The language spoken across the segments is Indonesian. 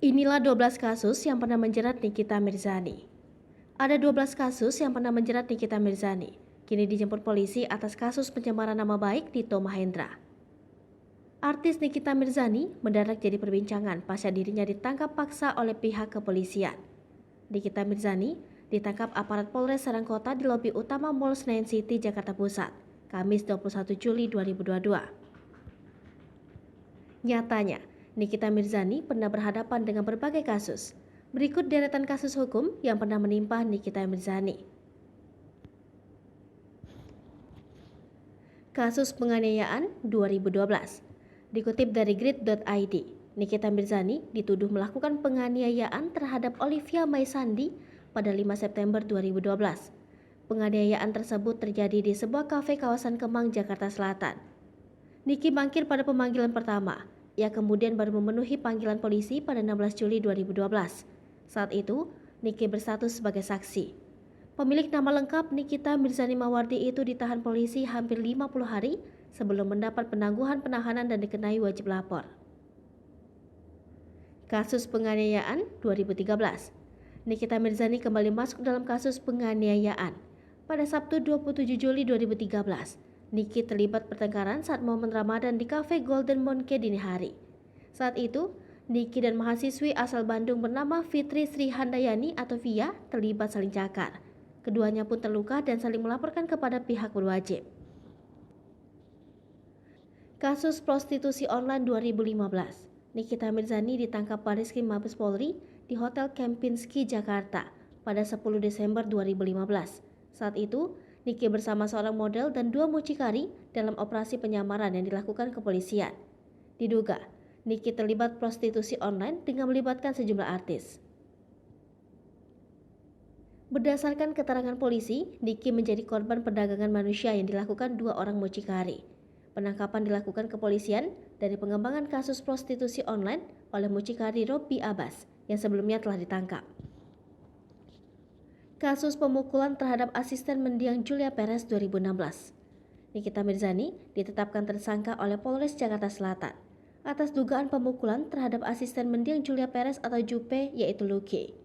Inilah 12 kasus yang pernah menjerat Nikita Mirzani. Ada 12 kasus yang pernah menjerat Nikita Mirzani. Kini dijemput polisi atas kasus pencemaran nama baik Dito Mahendra. Artis Nikita Mirzani mendadak jadi perbincangan pasca dirinya ditangkap paksa oleh pihak kepolisian. Nikita Mirzani ditangkap aparat Polres Serangkota di lobi utama Mall Senayan City, Jakarta Pusat, Kamis 21 Juli 2022. Nyatanya, Nikita Mirzani pernah berhadapan dengan berbagai kasus. Berikut deretan kasus hukum yang pernah menimpa Nikita Mirzani. Kasus penganiayaan 2012. Dikutip dari grid.id, Nikita Mirzani dituduh melakukan penganiayaan terhadap Olivia Maisandi pada 5 September 2012. Penganiayaan tersebut terjadi di sebuah kafe kawasan Kemang, Jakarta Selatan. Niki mangkir pada pemanggilan pertama. Ia kemudian baru memenuhi panggilan polisi pada 16 Juli 2012. Saat itu, Niki berstatus sebagai saksi. Pemilik nama lengkap Nikita Mirzani Mawardi itu ditahan polisi hampir 50 hari sebelum mendapat penangguhan penahanan dan dikenai wajib lapor. Kasus penganiayaan 2013. Nikita Mirzani kembali masuk dalam kasus penganiayaan. Pada Sabtu 27 Juli 2013, Niki terlibat pertengkaran saat momen Ramadan di kafe Golden Monkey dini hari. Saat itu, Niki dan mahasiswi asal Bandung bernama Fitri Sri Handayani atau Via terlibat saling cakar. Keduanya pun terluka dan saling melaporkan kepada pihak berwajib. Kasus prostitusi online 2015. Nikita Mirzani ditangkap Barreskrim Mabes Polri di Hotel Kempinski, Jakarta pada 10 Desember 2015. Saat itu, Niki bersama seorang model dan 2 mucikari dalam operasi penyamaran yang dilakukan kepolisian. Diduga, Niki terlibat prostitusi online dengan melibatkan sejumlah artis. Berdasarkan keterangan polisi, Niki menjadi korban perdagangan manusia yang dilakukan 2 orang mucikari. Penangkapan dilakukan kepolisian dari pengembangan kasus prostitusi online oleh mucikari Robby Abbas yang sebelumnya telah ditangkap. Kasus pemukulan terhadap asisten mendiang Julia Perez 2016. Nikita Mirzani ditetapkan tersangka oleh Polres Jakarta Selatan atas dugaan pemukulan terhadap asisten mendiang Julia Perez atau Jupe yaitu Lucky.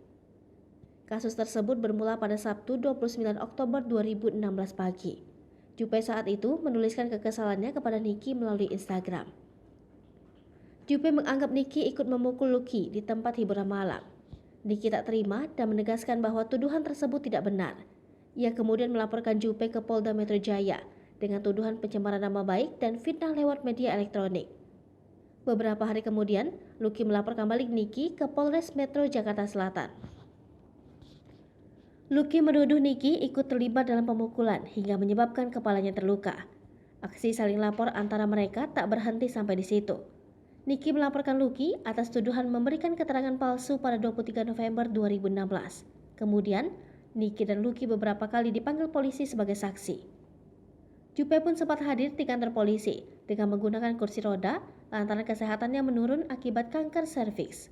Kasus tersebut bermula pada Sabtu 29 Oktober 2016 pagi. Jupe saat itu menuliskan kekesalannya kepada Niki melalui Instagram. Jupe menganggap Niki ikut memukul Lucky di tempat hiburan malam. Niki tak terima dan menegaskan bahwa tuduhan tersebut tidak benar. Ia kemudian melaporkan Jupe ke Polda Metro Jaya dengan tuduhan pencemaran nama baik dan fitnah lewat media elektronik. Beberapa hari kemudian, Lucky melaporkan balik Niki ke Polres Metro Jakarta Selatan. Lucky menuduh Niki ikut terlibat dalam pemukulan hingga menyebabkan kepalanya terluka. Aksi saling lapor antara mereka tak berhenti sampai di situ. Niki melaporkan Lucky atas tuduhan memberikan keterangan palsu pada 23 November 2016. Kemudian, Niki dan Lucky beberapa kali dipanggil polisi sebagai saksi. Jupe pun sempat hadir di kantor polisi dengan menggunakan kursi roda lantaran kesehatannya menurun akibat kanker serviks.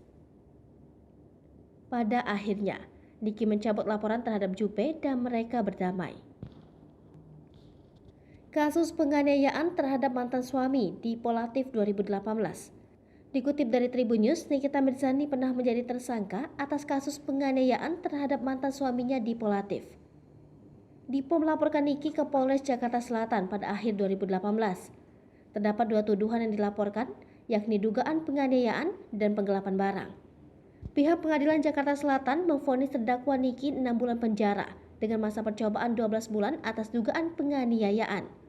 Pada akhirnya, Niki mencabut laporan terhadap Jupe dan mereka berdamai. Kasus penganiayaan terhadap mantan suami di Polatif 2018. Dikutip dari Tribun News, Nikita Mirzani pernah menjadi tersangka atas kasus penganiayaan terhadap mantan suaminya di Polatif. Dipo melaporkan Niki ke Polres Jakarta Selatan pada akhir 2018. Terdapat 2 tuduhan yang dilaporkan, yakni dugaan penganiayaan dan penggelapan barang. Pihak Pengadilan Jakarta Selatan memvonis terdakwa Niki 6 bulan penjara dengan masa percobaan 12 bulan atas dugaan penganiayaan.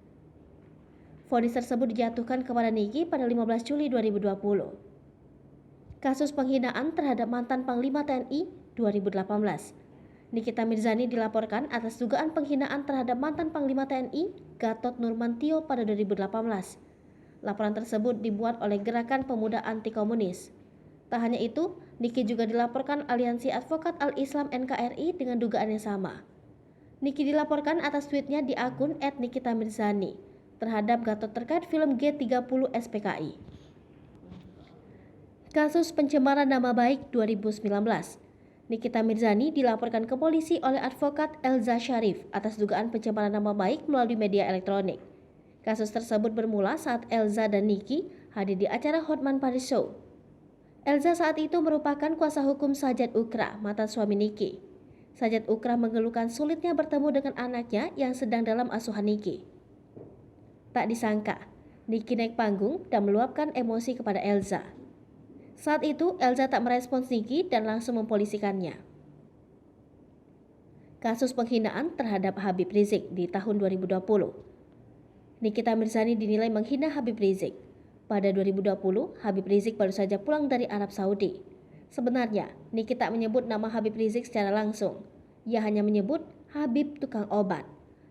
Vonis tersebut dijatuhkan kepada Niki pada 15 Juli 2020. Kasus penghinaan terhadap mantan Panglima TNI 2018. Nikita Mirzani dilaporkan atas dugaan penghinaan terhadap mantan Panglima TNI Gatot Nurmantio pada 2018. Laporan tersebut dibuat oleh Gerakan Pemuda Anti Komunis. Tak hanya itu, Niki juga dilaporkan Aliansi Advokat Al-Islam NKRI dengan dugaan yang sama. Niki dilaporkan atas tweetnya di akun @nikitamirzani terhadap Gatot terkait film G30 SPKI. Kasus pencemaran nama baik 2019. Nikita Mirzani dilaporkan ke polisi oleh advokat Elza Sharif atas dugaan pencemaran nama baik melalui media elektronik. Kasus tersebut bermula saat Elza dan Niki hadir di acara Hotman Paris Show. Elza saat itu merupakan kuasa hukum Sajat Ukra, mantan suami Niki. Sajat Ukra mengeluhkan sulitnya bertemu dengan anaknya yang sedang dalam asuhan Niki. Tak disangka, Niki naik panggung dan meluapkan emosi kepada Elza. Saat itu, Elza tak merespons Niki dan langsung mempolisikannya. Kasus penghinaan terhadap Habib Rizik di tahun 2020. Nikita Mirzani dinilai menghina Habib Rizik. Pada 2020, Habib Rizik baru saja pulang dari Arab Saudi. Sebenarnya, Niki tak menyebut nama Habib Rizik secara langsung. Ia hanya menyebut Habib tukang obat.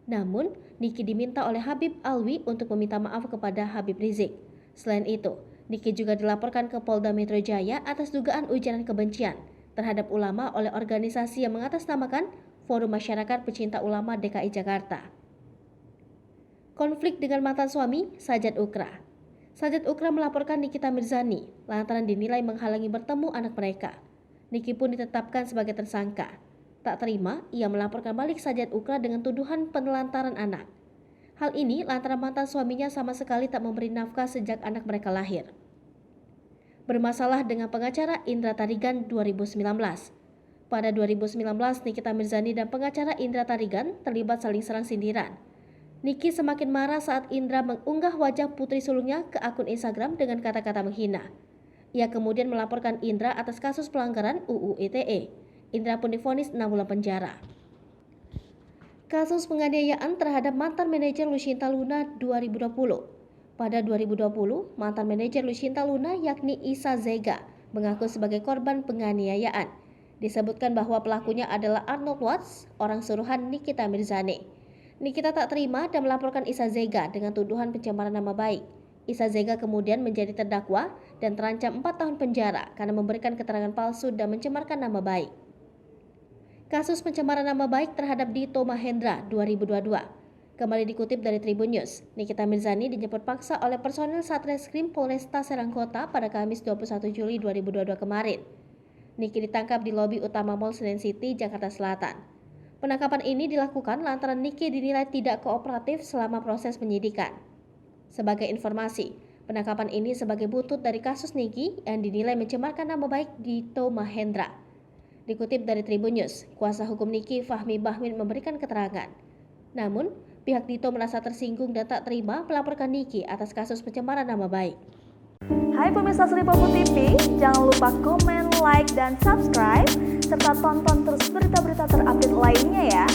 Namun, Niki diminta oleh Habib Alwi untuk meminta maaf kepada Habib Rizik. Selain itu, Niki juga dilaporkan ke Polda Metro Jaya atas dugaan ujaran kebencian terhadap ulama oleh organisasi yang mengatasnamakan Forum Masyarakat Pecinta Ulama DKI Jakarta. Konflik dengan mantan suami, Sajat Ukra. Sajat Ukra melaporkan Nikita Mirzani lantaran dinilai menghalangi bertemu anak mereka. Niki pun ditetapkan sebagai tersangka. Tak terima, ia melaporkan balik Sajat Ukra dengan tuduhan penelantaran anak. Hal ini lantaran mantan suaminya sama sekali tak memberi nafkah sejak anak mereka lahir. Bermasalah dengan pengacara Indra Tarigan 2019. Pada 2019, Nikita Mirzani dan pengacara Indra Tarigan terlibat saling serang sindiran. Niki semakin marah saat Indra mengunggah wajah putri sulungnya ke akun Instagram dengan kata-kata menghina. Ia kemudian melaporkan Indra atas kasus pelanggaran UU ITE. Indra pun divonis 6 bulan penjara. Kasus penganiayaan terhadap mantan manajer Lucinta Luna 2020. Pada 2020, mantan manajer Lucinta Luna yakni Isa Zega mengaku sebagai korban penganiayaan. Disebutkan bahwa pelakunya adalah Arnold Watts, orang suruhan Nikita Mirzani. Nikita tak terima dan melaporkan Isa Zega dengan tuduhan pencemaran nama baik. Isa Zega kemudian menjadi terdakwa dan terancam 4 tahun penjara karena memberikan keterangan palsu dan mencemarkan nama baik. Kasus pencemaran nama baik terhadap Dito Mahendra 2022. Kembali dikutip dari Tribun News, Nikita Mirzani dijemput paksa oleh personel Satreskrim Polresta Serang Kota pada Kamis 21 Juli 2022 kemarin. Niki ditangkap di lobi utama Mall Senin City, Jakarta Selatan. Penangkapan ini dilakukan lantaran Niki dinilai tidak kooperatif selama proses penyidikan. Sebagai informasi, penangkapan ini sebagai buntut dari kasus Niki yang dinilai mencemarkan nama baik Dito Mahendra. Dikutip dari Tribun News, kuasa hukum Niki Fahmi Bahmin memberikan keterangan. Namun, pihak Dito merasa tersinggung dan tak terima melaporkan Niki atas kasus pencemaran nama baik. Hai pemirsa Sri Popo TV, jangan lupa komen, like, dan subscribe, serta tonton terus berita-berita terupdate lainnya ya.